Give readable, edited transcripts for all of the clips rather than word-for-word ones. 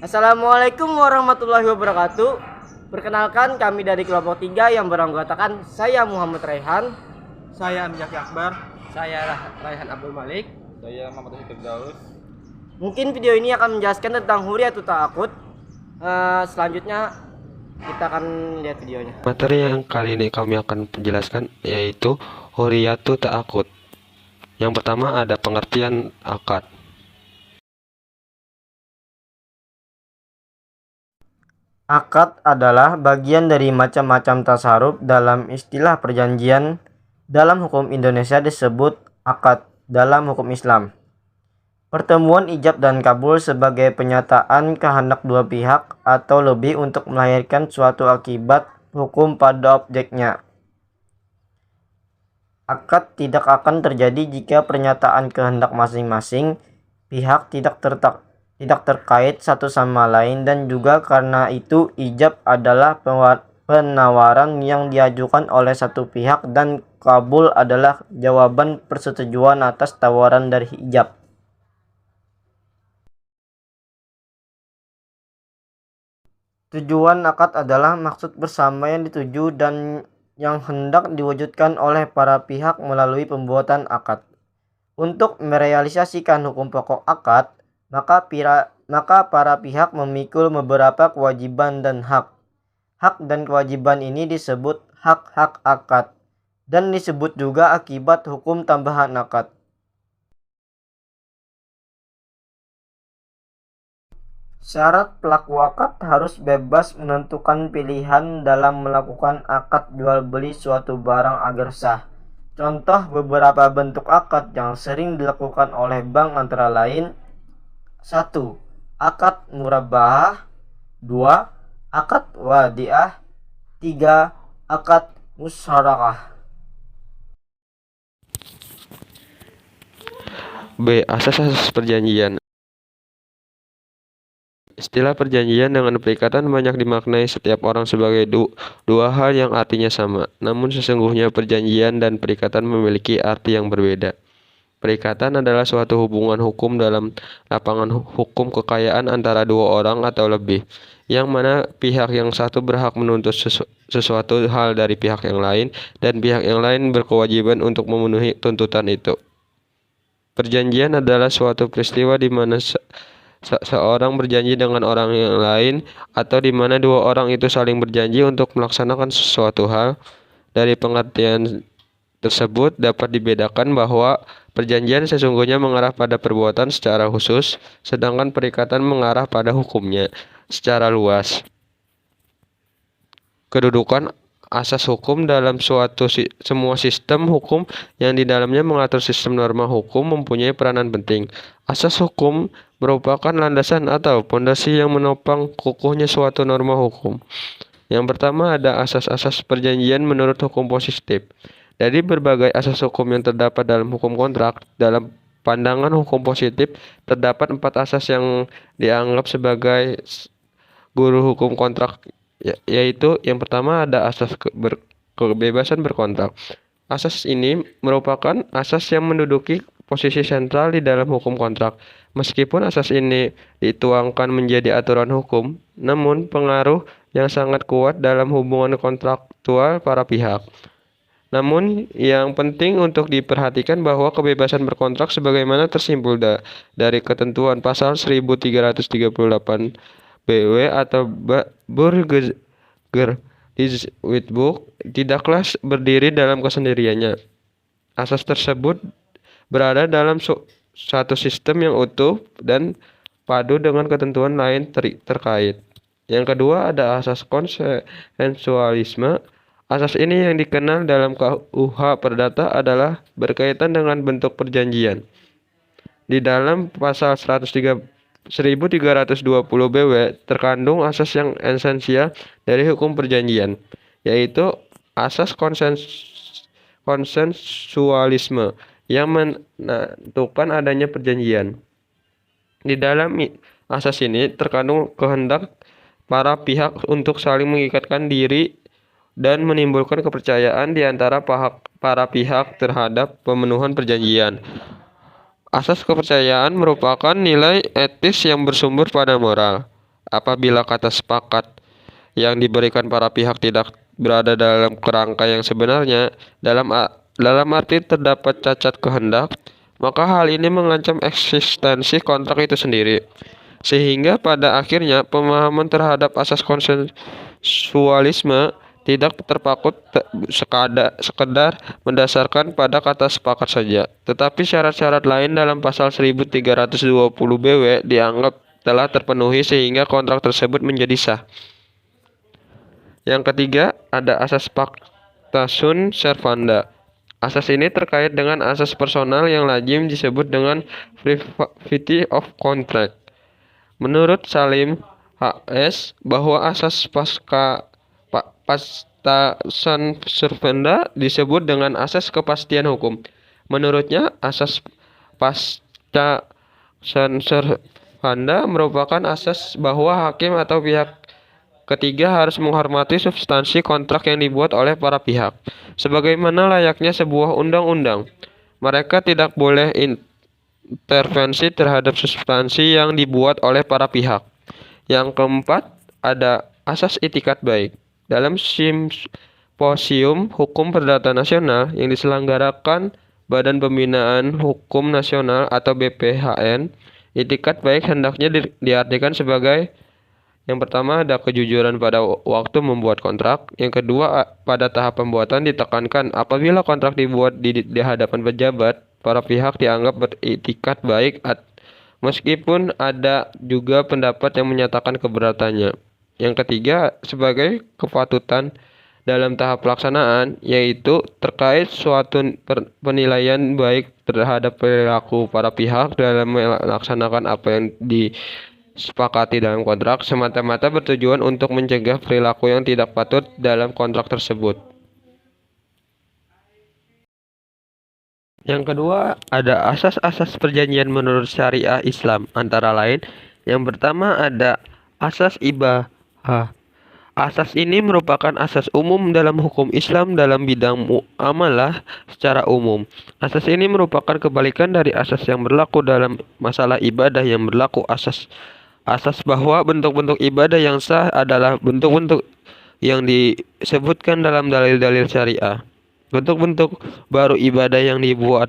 Assalamualaikum warahmatullahi wabarakatuh. Perkenalkan, kami dari kelompok 3 yang beranggotakan saya Muhammad Raihan, Saya Amjaki Akbar. Saya Raihan Abdul Malik. Saya Muhammad Firdaus. Mungkin video ini akan menjelaskan tentang hurriyatul ta'akud. Selanjutnya kita akan lihat videonya. Materi yang kali ini kami akan menjelaskan yaitu hurriyatul ta'akud. Yang pertama ada pengertian akad. Akad adalah bagian dari macam-macam tasarruf dalam istilah perjanjian. Dalam hukum Indonesia disebut akad dalam hukum Islam. Pertemuan ijab dan kabul sebagai penyataan kehendak dua pihak atau lebih untuk melahirkan suatu akibat hukum pada objeknya. Akad tidak akan terjadi jika pernyataan kehendak masing-masing pihak tidak terkait satu sama lain, dan juga karena itu ijab adalah penawaran yang diajukan oleh satu pihak dan kabul adalah jawaban persetujuan atas tawaran dari ijab. Tujuan akad adalah maksud bersama yang dituju dan yang hendak diwujudkan oleh para pihak melalui pembuatan akad. Untuk merealisasikan hukum pokok akad, maka para pihak memikul beberapa kewajiban dan hak. Hak dan kewajiban ini disebut hak-hak akad dan disebut juga akibat hukum tambahan akad. Syarat pelaku akad harus bebas menentukan pilihan dalam melakukan akad jual beli suatu barang agar sah. Contoh beberapa bentuk akad yang sering dilakukan oleh bank antara lain: 1. Akad murabahah. 2. Akad wadiah. 3. Akad musyarakah. B. Asas-asas perjanjian. Istilah perjanjian dengan perikatan banyak dimaknai setiap orang sebagai dua hal yang artinya sama. Namun sesungguhnya perjanjian dan perikatan memiliki arti yang berbeda. Perikatan adalah suatu hubungan hukum dalam lapangan hukum kekayaan antara dua orang atau lebih, yang mana pihak yang satu berhak menuntut sesuatu hal dari pihak yang lain, dan pihak yang lain berkewajiban untuk memenuhi tuntutan itu. Perjanjian adalah suatu peristiwa di mana seorang berjanji dengan orang yang lain, atau di mana dua orang itu saling berjanji untuk melaksanakan sesuatu hal. Dari pengertian tersebut dapat dibedakan bahwa perjanjian sesungguhnya mengarah pada perbuatan secara khusus, sedangkan perikatan mengarah pada hukumnya secara luas. Kedudukan asas hukum dalam semua sistem hukum yang di dalamnya mengatur sistem norma hukum mempunyai peranan penting. Asas hukum merupakan landasan atau pondasi yang menopang kukuhnya suatu norma hukum. Yang pertama ada asas-asas perjanjian menurut hukum positif. Dari berbagai asas hukum yang terdapat dalam hukum kontrak, dalam pandangan hukum positif terdapat 4 asas yang dianggap sebagai guru hukum kontrak, yaitu yang pertama ada asas kebebasan berkontrak. Asas ini merupakan asas yang menduduki posisi sentral di dalam hukum kontrak. Meskipun asas ini dituangkan menjadi aturan hukum, namun pengaruh yang sangat kuat dalam hubungan kontraktual para pihak. Namun yang penting untuk diperhatikan bahwa kebebasan berkontrak sebagaimana tersimpul dari ketentuan pasal 1338 BW atau Burgerwetboek tidaklah berdiri dalam kesendiriannya. Asas tersebut berada dalam satu sistem yang utuh dan padu dengan ketentuan lain terkait. Yang kedua ada asas konsensualisme. Asas ini yang dikenal dalam KUH Perdata adalah berkaitan dengan bentuk perjanjian. Di dalam pasal 1320 BW terkandung asas yang esensial dari hukum perjanjian, yaitu asas konsensualisme yang menentukan adanya perjanjian. Di dalam asas ini terkandung kehendak para pihak untuk saling mengikatkan diri dan menimbulkan kepercayaan di antara para pihak terhadap pemenuhan perjanjian. Asas kepercayaan merupakan nilai etis yang bersumber pada moral. apabila kata sepakat yang diberikan para pihak tidak berada dalam kerangka yang sebenarnya, dalam arti terdapat cacat kehendak, maka hal ini mengancam eksistensi kontrak itu sendiri. Sehingga pada akhirnya pemahaman terhadap asas konsensualisme tidak terpaku sekedar mendasarkan pada kata sepakat saja, tetapi syarat-syarat lain dalam pasal 1320 BW dianggap telah terpenuhi sehingga kontrak tersebut menjadi sah. Yang ketiga, ada asas pacta sunt servanda. Asas ini terkait dengan asas personal yang lazim disebut dengan privity of contract. Menurut Salim HS, bahwa asas pacta sunt servanda disebut dengan asas kepastian hukum. Menurutnya, asas pacta sunt servanda merupakan asas bahwa hakim atau pihak ketiga harus menghormati substansi kontrak yang dibuat oleh para pihak. Sebagaimana layaknya sebuah undang-undang, mereka tidak boleh intervensi terhadap substansi yang dibuat oleh para pihak. Yang keempat, ada asas itikat baik. Dalam Simposium Hukum Perdata Nasional yang diselenggarakan Badan Pembinaan Hukum Nasional atau BPHN, itikat baik hendaknya diartikan sebagai: yang pertama, ada kejujuran pada waktu membuat kontrak. Yang kedua, pada tahap pembuatan ditekankan apabila kontrak dibuat di hadapan pejabat, para pihak dianggap beritikat baik meskipun ada juga pendapat yang menyatakan keberatannya. Yang ketiga, sebagai kepatutan dalam tahap pelaksanaan, yaitu terkait suatu penilaian baik terhadap perilaku para pihak dalam melaksanakan apa yang disepakati dalam kontrak, semata-mata bertujuan untuk mencegah perilaku yang tidak patut dalam kontrak tersebut. Yang kedua, ada asas-asas perjanjian menurut syariah Islam. Antara lain, yang pertama ada asas ibahah. Asas ini merupakan asas umum dalam hukum Islam dalam bidang muamalah secara umum. Asas ini merupakan kebalikan dari asas yang berlaku dalam masalah ibadah yang berlaku asas bahwa bentuk-bentuk ibadah yang sah adalah bentuk-bentuk yang disebutkan dalam dalil-dalil syariah. Bentuk-bentuk baru ibadah yang dibuat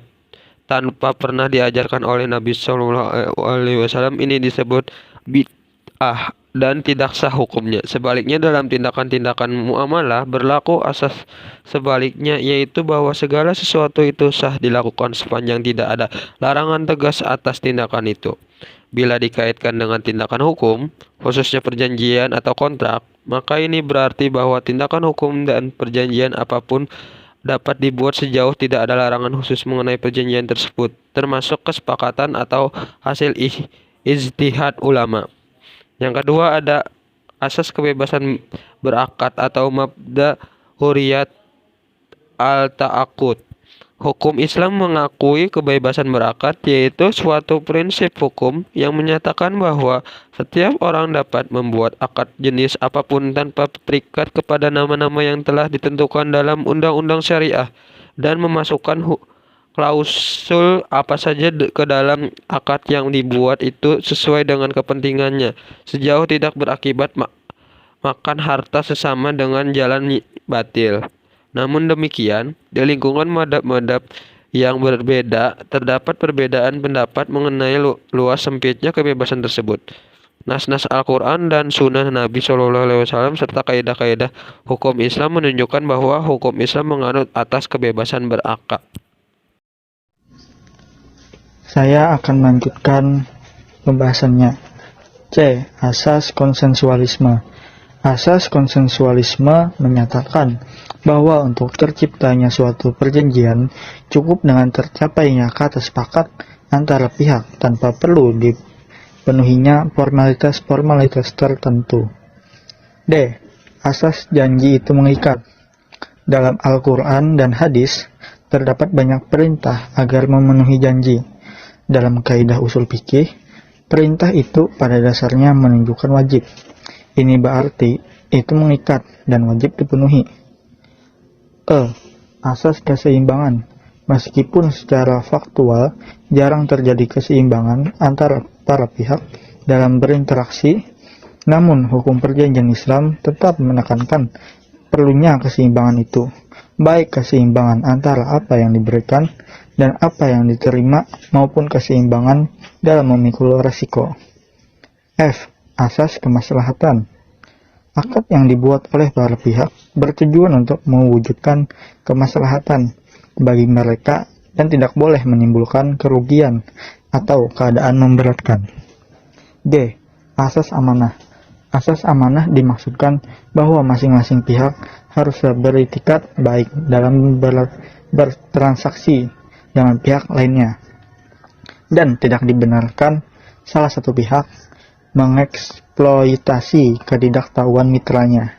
tanpa pernah diajarkan oleh Nabi SAW ini disebut bid'ah dan tidak sah hukumnya. Sebaliknya, dalam tindakan-tindakan muamalah berlaku asas sebaliknya, yaitu bahwa segala sesuatu itu sah dilakukan sepanjang tidak ada larangan tegas atas tindakan itu. Bila dikaitkan dengan tindakan hukum, khususnya perjanjian atau kontrak, maka ini berarti bahwa tindakan hukum dan perjanjian apapun dapat dibuat sejauh tidak ada larangan khusus mengenai perjanjian tersebut, termasuk kesepakatan atau hasil ijtihad ulama. Yang kedua, ada asas kebebasan berakad atau mabda hurriyat al-ta'aqud. Hukum Islam mengakui kebebasan berakad, yaitu suatu prinsip hukum yang menyatakan bahwa setiap orang dapat membuat akad jenis apapun tanpa terikat kepada nama-nama yang telah ditentukan dalam undang-undang syariah dan memasukkan klausul apa saja ke dalam akad yang dibuat itu sesuai dengan kepentingannya, sejauh tidak berakibat makan harta sesama dengan jalan batil. Namun demikian, di lingkungan madhab-madhab yang berbeda, terdapat perbedaan pendapat mengenai luas sempitnya kebebasan tersebut. Nas-nas Al-Quran dan Sunnah Nabi SAW serta kaidah-kaidah hukum Islam menunjukkan bahwa hukum Islam menganut atas kebebasan berakad. Saya akan melanjutkan pembahasannya. C. Asas konsensualisme. Asas konsensualisme menyatakan bahwa untuk terciptanya suatu perjanjian cukup dengan tercapainya kata sepakat antara pihak tanpa perlu dipenuhinya formalitas-formalitas tertentu. D. Asas janji itu mengikat. Dalam Al-Quran dan hadis terdapat banyak perintah agar memenuhi janji. Dalam kaidah usul fikih, perintah itu pada dasarnya menunjukkan wajib. Ini berarti itu mengikat dan wajib dipenuhi. E. Asas keseimbangan. Meskipun secara faktual jarang terjadi keseimbangan antara para pihak dalam berinteraksi, Namun, hukum perjanjian Islam tetap menekankan perlunya keseimbangan itu, baik keseimbangan antara apa yang diberikan dan apa yang diterima maupun keseimbangan dalam memikul resiko. F. Asas kemaslahatan. Akad yang dibuat oleh para pihak bertujuan untuk mewujudkan kemaslahatan bagi mereka dan tidak boleh menimbulkan kerugian atau keadaan memberatkan. D. Asas amanah. Asas amanah dimaksudkan bahwa masing-masing pihak harus beritikat baik dalam bertransaksi dengan pihak lainnya dan tidak dibenarkan salah satu pihak mengeksploitasi ketidaktahuan mitranya.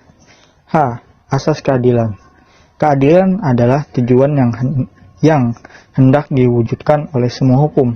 H. Asas keadilan. Keadilan adalah tujuan yang hendak diwujudkan oleh semua hukum.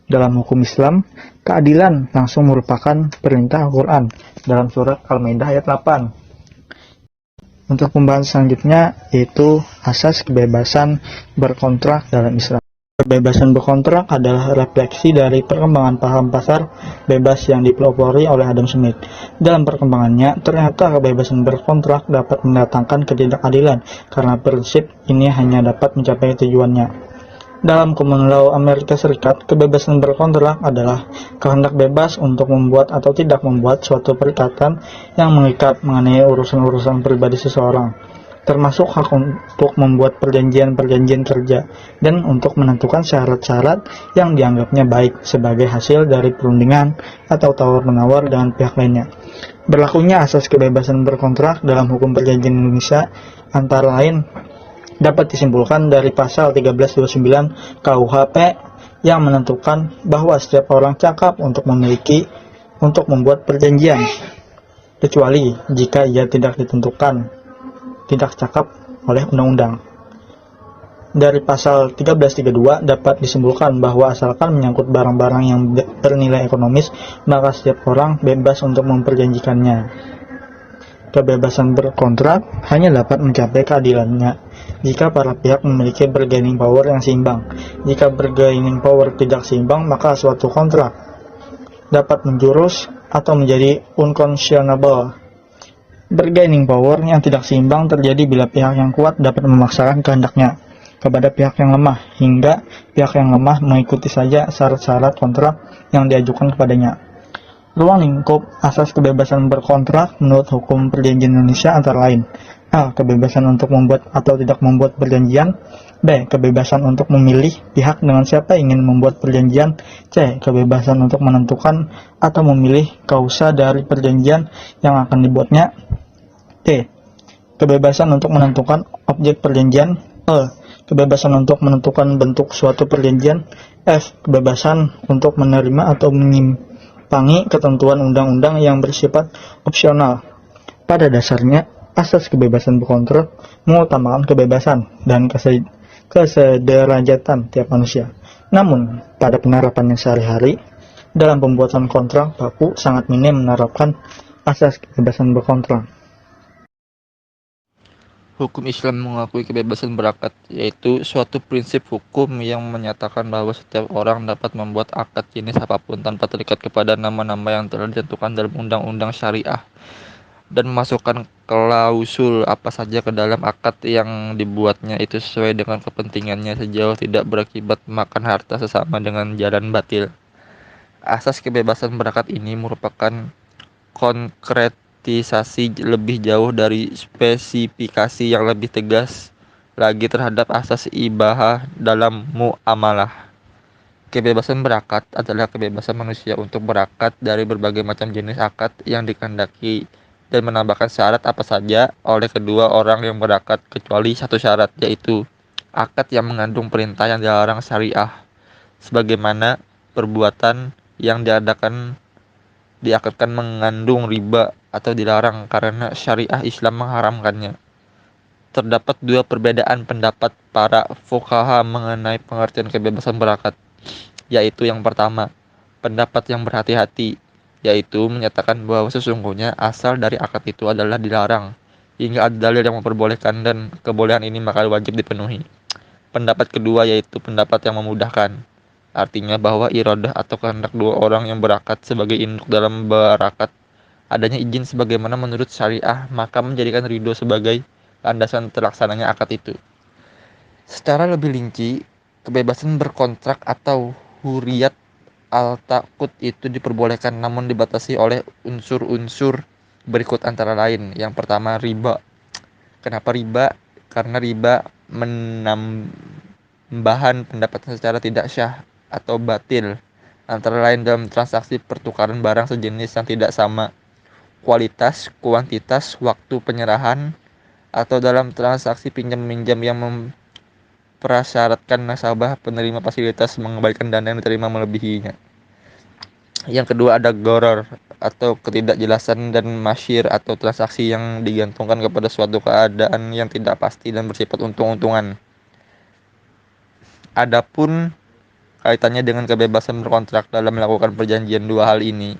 Dalam hukum Islam, keadilan langsung merupakan perintah Al-Quran dalam surat Al-Maidah ayat 8. Untuk pembahasan selanjutnya yaitu asas kebebasan berkontrak dalam Islam. Kebebasan berkontrak adalah refleksi dari perkembangan paham pasar bebas yang dipelopori oleh Adam Smith. Dalam perkembangannya, ternyata kebebasan berkontrak dapat mendatangkan ketidakadilan karena prinsip ini hanya dapat mencapai tujuannya. Dalam Common Law Amerika Serikat, kebebasan berkontrak adalah kehendak bebas untuk membuat atau tidak membuat suatu perikatan yang mengikat mengenai urusan-urusan pribadi seseorang, termasuk hak untuk membuat perjanjian-perjanjian kerja dan untuk menentukan syarat-syarat yang dianggapnya baik sebagai hasil dari perundingan atau tawar-menawar dengan pihak lainnya. Berlakunya asas kebebasan berkontrak dalam hukum perjanjian Indonesia antara lain dapat disimpulkan dari pasal 1329 KUHP yang menentukan bahwa setiap orang cakap untuk membuat perjanjian, kecuali jika ia tidak cakap oleh undang-undang. Dari pasal 1332 dapat disimpulkan bahwa asalkan menyangkut barang-barang yang bernilai ekonomis, maka setiap orang bebas untuk memperjanjikannya. Kebebasan berkontrak hanya dapat mencapai keadilannya jika para pihak memiliki bargaining power yang seimbang. Jika bargaining power tidak seimbang, maka suatu kontrak dapat menjurus atau menjadi unconscionable. Bargaining power yang tidak seimbang terjadi bila pihak yang kuat dapat memaksakan kehendaknya kepada pihak yang lemah, hingga pihak yang lemah mengikuti saja syarat-syarat kontrak yang diajukan kepadanya. Ruang lingkup asas kebebasan berkontrak menurut hukum perjanjian Indonesia antara lain: A. Kebebasan untuk membuat atau tidak membuat perjanjian. B. Kebebasan untuk memilih pihak dengan siapa ingin membuat perjanjian. C. Kebebasan untuk menentukan atau memilih kausa dari perjanjian yang akan dibuatnya. D. Kebebasan untuk menentukan objek perjanjian. E. Kebebasan untuk menentukan bentuk suatu perjanjian. F. Kebebasan untuk menerima atau menyimpangi ketentuan undang-undang yang bersifat opsional. Pada dasarnya, asas kebebasan berkontrak mengutamakan kebebasan dan kesederajatan tiap manusia. Namun, pada penerapannya sehari-hari, dalam pembuatan kontrak baku sangat minim menerapkan asas kebebasan berkontrak. Hukum Islam mengakui kebebasan berakad, yaitu suatu prinsip hukum yang menyatakan bahwa setiap orang dapat membuat akad jenis apapun tanpa terikat kepada nama-nama yang telah ditentukan dalam undang-undang syariah, dan memasukkan klausul apa saja ke dalam akad yang dibuatnya itu sesuai dengan kepentingannya sejauh tidak berakibat makan harta sesama dengan jalan batil. Asas kebebasan berakad ini merupakan konkretisasi lebih jauh dari spesifikasi yang lebih tegas lagi terhadap asas ibahah dalam muamalah. Kebebasan berakad adalah kebebasan manusia untuk berakad dari berbagai macam jenis akad yang dikehendaki dan menambahkan syarat apa saja oleh kedua orang yang berakad kecuali satu syarat, yaitu akad yang mengandung perintah yang dilarang syariah, sebagaimana perbuatan yang diakadkan mengandung riba atau dilarang karena syariah Islam mengharamkannya. Terdapat dua perbedaan pendapat para fuqaha mengenai pengertian kebebasan berakad, yaitu yang pertama, pendapat yang berhati-hati, yaitu menyatakan bahwa sesungguhnya asal dari akad itu adalah dilarang hingga ada dalil yang memperbolehkan dan kebolehan ini maka wajib dipenuhi. Pendapat kedua yaitu pendapat yang memudahkan, artinya bahwa iradah atau kehendak dua orang yang berakad sebagai induk dalam berakad adanya izin sebagaimana menurut syariah, maka menjadikan ridho sebagai landasan terlaksananya akad itu. Secara lebih rinci, kebebasan berkontrak atau hurriyat al-taqud itu diperbolehkan namun dibatasi oleh unsur-unsur berikut antara lain. Yang pertama, riba. Kenapa riba? Karena riba menambahan pendapatan secara tidak syah atau batil, antara lain dalam transaksi pertukaran barang sejenis yang tidak sama kualitas, kuantitas, waktu penyerahan, atau dalam transaksi pinjam-minjam yang mempersyaratkan nasabah penerima fasilitas mengembalikan dana yang diterima melebihinya. Yang kedua ada gharar atau ketidakjelasan dan masyir atau transaksi yang digantungkan kepada suatu keadaan yang tidak pasti dan bersifat untung-untungan. Adapun kaitannya dengan kebebasan berkontrak dalam melakukan perjanjian, dua hal ini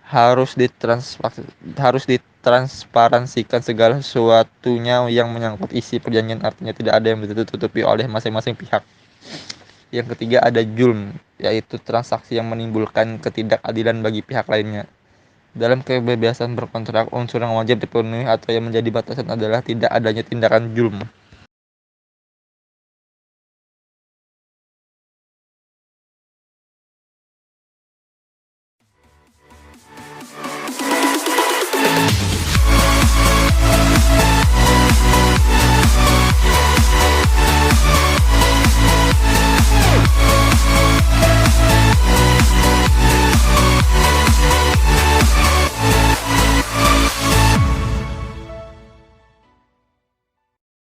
harus ditransparansikan segala sesuatunya yang menyangkut isi perjanjian, artinya tidak ada yang ditutupi oleh masing-masing pihak. Yang ketiga ada julm, yaitu transaksi yang menimbulkan ketidakadilan bagi pihak lainnya. Dalam kebebasan berkontrak, unsur yang wajib dipenuhi atau yang menjadi batasan adalah tidak adanya tindakan julm.